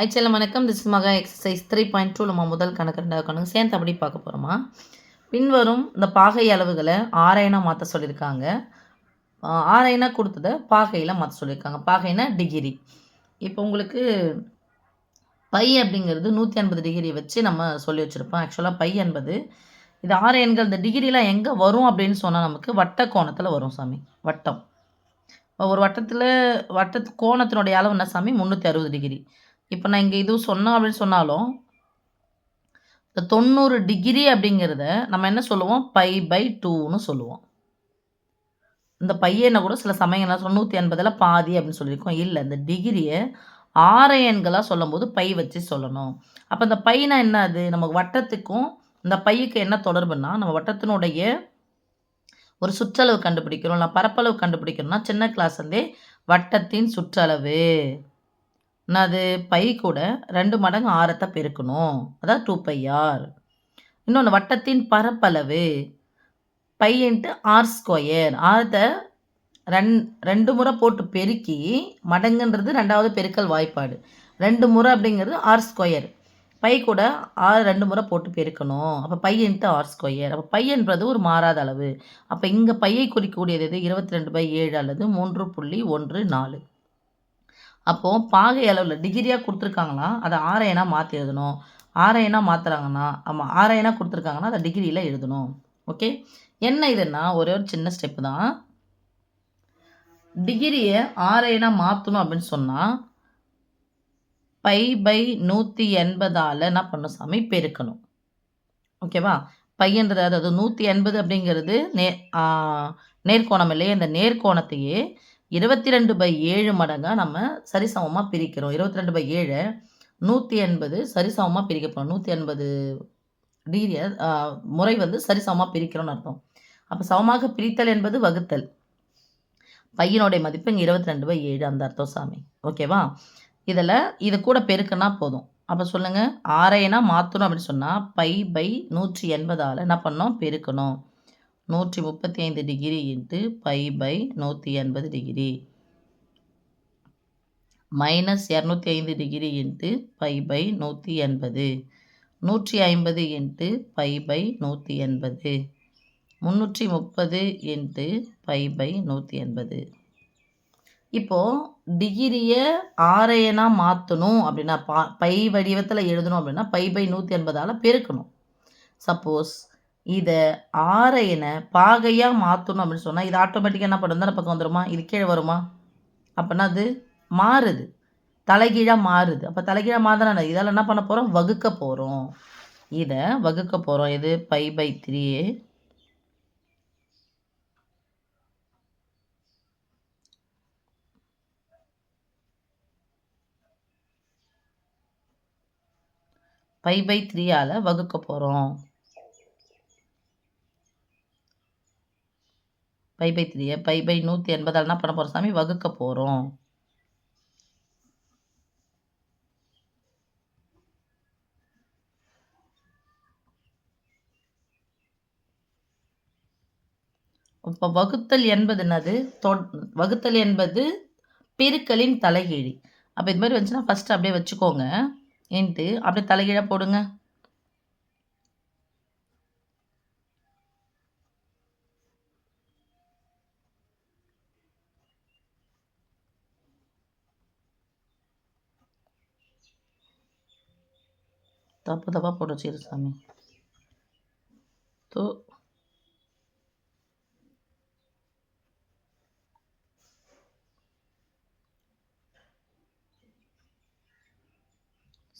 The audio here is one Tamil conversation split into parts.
ஐச்சல்ல வணக்கம். திஸ் மகா எக்ஸசைஸ் 3.2 நம்ம முதல் கணக்கு, ரெண்டாவது கணக்கு சேர்ந்து அப்படி பார்க்க போகிறோமா. பின்வரும் இந்த பாகை அளவுகளை ஆரைனா மாற்ற சொல்லியிருக்காங்க. ஆரைனா கொடுத்ததை பாகையில் மாற்ற சொல்லியிருக்காங்க. பாகைனா டிகிரி. இப்போ உங்களுக்கு பை அப்படிங்கிறது 150 டிகிரி வச்சு நம்ம சொல்லி வச்சுருப்போம். ஆக்சுவலாக பை என்பது இது 6 எண்கள். இந்த டிகிரிலாம் எங்கே வரும் அப்படின்னு சொன்னால் நமக்கு வட்ட கோணத்தில் வரும் சாமி. வட்டம் ஒரு வட்டத்து கோணத்தினுடைய அளவு என்ன சாமி? 360 டிகிரி. இப்போ நான் இங்கே இதுவும் சொன்னோம் அப்படின்னு சொன்னாலும் இந்த 90 டிகிரி அப்படிங்கிறத நம்ம என்ன சொல்லுவோம்? π/2ன்னு சொல்லுவோம். இந்த பையனை கூட சில சமயங்கள்லாம் 180ல் பாதி அப்படின்னு சொல்லியிருக்கோம். இல்லை, இந்த டிகிரியை 6 எண்களாக சொல்லும்போது பை வச்சு சொல்லணும். அப்போ இந்த பைனா என்ன? அது நமக்கு வட்டத்துக்கும் இந்த பையுக்கு என்ன தொடர்புன்னா, நம்ம வட்டத்தினுடைய ஒரு சுற்றளவு கண்டுபிடிக்கிறோம், இல்லை பரப்பளவு கண்டுபிடிக்கணும்னா சின்ன கிளாஸ்லேருந்தே வட்டத்தின் சுற்றளவு என்னது? பை கூட 2 மடங்கு ஆரத்தை பெருக்கணும். அதாவது 2πr. இன்னொன்று வட்டத்தின் பரப்பளவு பை இன்ட்டு r². ஆரத்தை 2 முறை போட்டு பெருக்கி மடங்குன்றது 2வது பெருக்கல் வாய்ப்பாடு. 2 முறை அப்படிங்கிறது r². பை கூட 2 முறை போட்டு பெருக்கணும். அப்போ பை இன்ட்டு r². அப்போ பை என்பது ஒரு மாறாத அளவு. அப்போ இங்கே பையை குறிக்கக்கூடியது எது? 22/7 அல்லது 3.14. அப்போது பாகை அளவில் டிகிரியாக கொடுத்துருக்காங்களா, அதை ஆரைனா மாற்றி எழுதணும். ஆரைனா மாற்றுறாங்கன்னா, ஆமாம், ஆரைனா கொடுத்துருக்காங்கன்னா அதை டிகிரியில் எழுதணும். ஓகே, என்ன இதுன்னா ஒரே ஒரு சின்ன ஸ்டெப்பு தான். டிகிரியை ஆரைனா மாற்றணும் அப்படின்னு சொன்னால் π/180 என்ன பண்ணணும் சாமி? பெருக்கணும். ஓகேவா? பையன்றது அதாவது 180 அப்படிங்கிறது நேர்கோணம் இல்லையே. இந்த நேர்கோணத்தையே 22/7 மடங்காக நம்ம சரிசமமாக பிரிக்கிறோம். 22/7 180 சரிசமமாக பிரிக்கப்படும். 180 டிகிரியை முறை சரிசமமாக பிரிக்கிறோம்னு அர்த்தம். அப்போ சமமாக பிரித்தல் என்பது வகுத்தல். பையனுடைய மதிப்பு இங்கே 22/7 அந்த அர்த்தம் சாமி. ஓகேவா? இதில் இது கூட பெருக்குன்னா போதும். அப்போ சொல்லுங்கள், ஆரைனா மாற்றணும் அப்படின்னு சொன்னால் π/180 என்ன பண்ணோம்? பெருக்கணும். 135 degree into π/180 degree minus 205 degree into π/180, 150 into π/180, 330 into π/180. இப்போது டிகிரியை ஆரைனா மாற்றணும் அப்படின்னா பை வடிவத்தில் எழுதணும் அப்படின்னா π/180 பெருக்கணும். சப்போஸ் இதை ஆரைனை பாகையாக மாற்றணும் அப்படின்னு சொன்னால் இது ஆட்டோமேட்டிக்காக என்ன பண்ணும்? தானே பக்கம் வந்துடுமா? இது கீழே வருமா? அப்படின்னா அது மாறுது, தலைகீழாக மாறுது. அப்போ தலைகீழாக மாறினா இதால் என்ன பண்ண போகிறோம்? வகுக்க போகிறோம். இதை வகுக்க போகிறோம். இது π/3 π/3 வகுக்க போகிறோம். π/3 π/180 என்ன பண்ண போகிறோம் சாமி? வகுக்க போகிறோம். இப்போ வகுத்தல் என்பது என்னது? வகுத்தல் என்பது பெருக்கலின் தலைகீழி. அப்போ இது மாதிரி வந்துச்சுன்னா ஃபஸ்ட்டு அப்படியே வச்சுக்கோங்க. இன்ட்டு அப்படியே தலைகீழாக போடுங்க. தப்பு தப்பாக போட்டு வச்சிரு சாமி.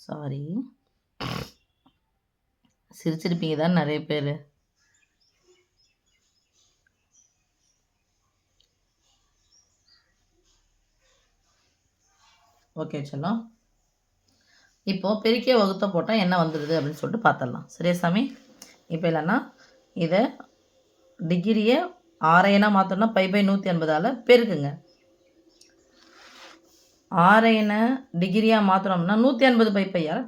சாரி, சிரிச்சிருப்பீங்க தான் நிறைய பேர். ஓகே செல்லம், இப்போது பெருக்கிய வகுத்த போட்டால் என்ன வந்துடுது அப்படின்னு சொல்லிட்டு பார்த்துடலாம். சரியா சாமி? இப்போ இல்லைன்னா இதை டிகிரியை ஆரைனா மாற்றணும்னா π/180 பெருக்குங்க. ஆரைனை டிகிரியாக மாற்றணும்னா 180/π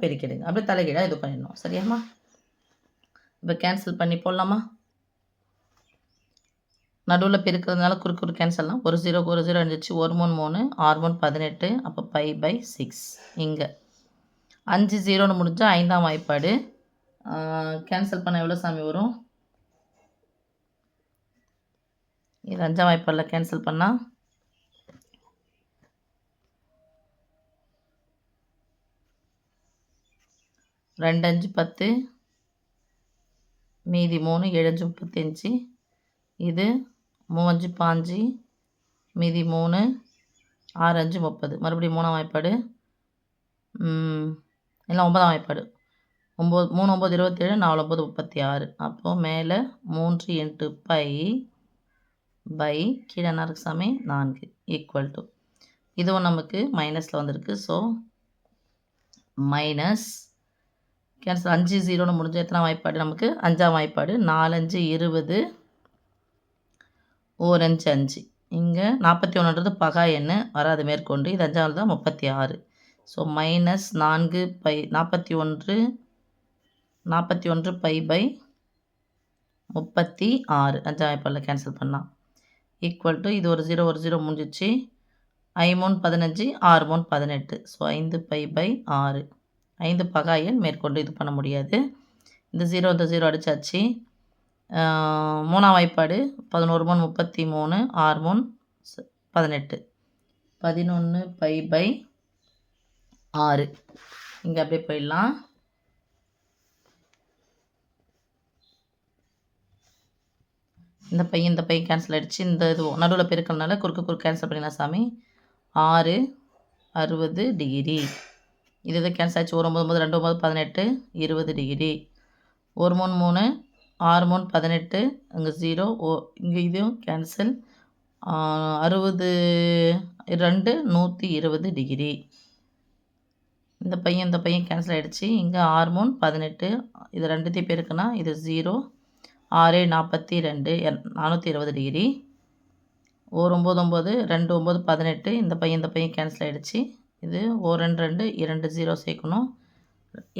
பெருக்கிடுங்க. அப்படியே தலைகீழாக இது பண்ணிடணும். சரியாம்மா? இப்போ கேன்சல் பண்ணி போடலாமா? நடுவில் பெருக்கிறதுனால குறுக்கு கேன்சல்லாம். ஒரு 0 ஒரு 0 அடிச்சு 1 3 3 6 18. அப்போ π/6 இங்கே 5 0ன்னு முடிஞ்சா 5ஆம் வாய்ப்பாடு. கேன்சல் பண்ண எவ்வளோ சாமி வரும்? இது 5ஆம் வாய்ப்பாடில் கேன்சல் பண்ணால் 2 5 10, மீதி 3 7 5 35. இது 3 5 பாஞ்சு, மீதி 3 6 5 30. மறுபடியும் 3ஆம் வாய்ப்பாடு. எல்லாம் 9ஆம் வாய்ப்பாடு. 9 3 9 27, 4 9 36. அப்போது மேலே 3 × π பை கீழே என்ன இருக்கு சாமி? 4 ஈக்குவல் டு இதுவும் நமக்கு மைனஸில் வந்திருக்கு. ஸோ மைனஸ் கேன்சல் 5 0ன்னு முடிஞ்ச எத்தனை வாய்ப்பாடு நமக்கு? 5ஆம் வாய்ப்பாடு. 4 5 20, 1 5 5. இங்கே 41ன்றது பகா எண்ணு வராது மேற்கொண்டு. இது 5ஆவது தான் 36. ஸோ மைனஸ் 4 π 41 π பை 36 5ஆம் வாய்ப்பாடில் கேன்சல் பண்ணால் ஈக்குவல் டு இது ஒரு 0 முடிஞ்சிச்சு. 5 3 15, 6 3 18. So 5 π by 6. 5 பகா எண் மேற்கொண்டு இது பண்ண முடியாது. இந்த 0 அடித்தாச்சு. 3ஆம் வாய்ப்பாடு 11 3 33, 6 3 18. 11 π பை 6. இங்கே அப்படியே போயிடலாம். இந்த பையன் கேன்சல் ஆகிடுச்சு. இந்த இது நடுவில் பெருக்கனால குறுக்கு கேன்சல் பண்ணிடலாம் சாமி. 6 60 டிகிரி. இது கேன்சல் ஆச்சு. 1 9 2 9 18 20 டிகிரி. 1 3 3 6 3 18. இங்கே 0 இங்கே இதுவும் கேன்சல். 60 2 120 டிகிரி. இந்த பையன் கேன்சல் ஆகிடுச்சு. இங்கே 6 3 18. இது ரெண்டுத்தையும் பெருக்குனா இது 0 6 42 420 டிகிரி. 1 9 9 2 9 18. இந்த பையன் கேன்சல் ஆகிடுச்சு. இது 1 2 2 0 சேர்க்கணும்.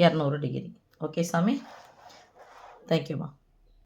200 டிகிரி. ஓகே சாமி, தேங்க்யூம்மா.